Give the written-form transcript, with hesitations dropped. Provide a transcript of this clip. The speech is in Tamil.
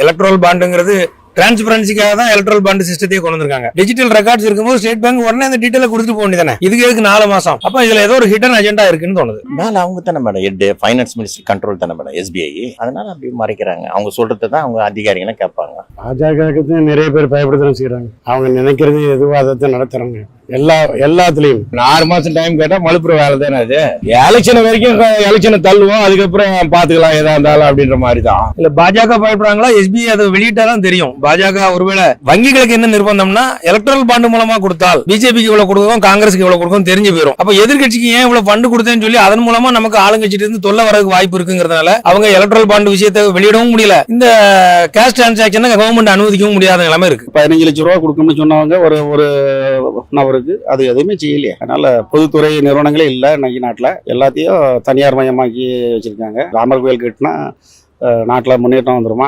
எலக்ட்ரல் பாண்டுங்கிறது டிரான்ஸ்பரன்சிக்காக தான் எலக்ட்ரல் பாண்ட் சிஸ்டத்தையே கொண்டு வந்திருக்காங்க. டிஜிட்டல் ரெக்கார்ட்ஸ் இருக்கும்போது ஸ்டேட் பேங்க் உடனே அந்த டீட்டெயில கொடுத்துட்டு போக வேண்டியதானே. இதுக்கு எதுக்கு 4 மாசம்? அப்ப இதுல ஏதோ ஒரு ஹிடன் அஜெண்டா இருக்குன்னு தோணுது. மேல அவங்க தானே madam head, finance minister control தானே மேடம் SBI. அதனால அப்படி மறைக்கிறாங்க. அவங்க சொல்றதை தான் அவங்க அதிகாரிகளும் கேட்பாங்க. பாஜகவுக்கு நிறைய பேர் பயப்படுத்த செய்யறாங்க. அவங்க நினைக்கிறது எதுவோ அதை நடத்துறாங்க. எல்லாத்துலயும் 6 மாசம் டைம் கேட்டா மலுப்புற வேலை தானே அது. எலெக்ஷன் வரைக்கும் எலெக்ஷனை தள்ளுவோம், அதுக்கப்புறம் பாத்துக்கலாம் எதா இருந்தாலும் அப்படின்ற மாதிரி தான். இல்ல பாஜக பயப்படுறாங்களா? SBI அதை வெளியிட்டாதான் தெரியும். பாஜக ஒருவேளை வங்கிகளுக்கு என்ன நிர்பந்தம்னா எலக்ட்ரல் பாண்டு மூலமா கொடுத்தால் பிஜேபிக்கு இவ்வளவு கொடுக்கும், காங்கிரஸுக்கு இவ்வளவு கொடுக்கும் தெரிஞ்சு போயிடும். அப்ப எதிர்கட்சிக்கு ஏன் இவ்வளவு ஃபண்டு கொடுத்தேன்னு சொல்லி அதன் மூலமா நமக்கு ஆளுங்கட்சிட்டு இருந்து தொல்லை வரதுக்கு வாய்ப்பு இருக்குங்கிறதுனால அவங்க எலக்ட்ரல் பாண்டு விஷயத்தை வெளியிடவும் முடியல. இந்த கேஷ் டிரான்சாக்சன் கவர்மெண்ட் அனுமதிக்கவும் முடியாத நிலைமை இருக்கு. 15 லட்சம் ரூபாய் கொடுக்கணும்னு சொன்னவங்க ஒரு நபருக்கு அது எதுவுமே செய்யலையே. அதனால பொதுத்துறை நிறுவனங்களே இல்லை இன்னைக்கு நாட்டில். எல்லாத்தையும் தனியார் மயமாக்கி வச்சிருக்காங்க. ராமர் கோயில் கட்டினா நாட்டில் முன்னேற்றம் வந்துருமா?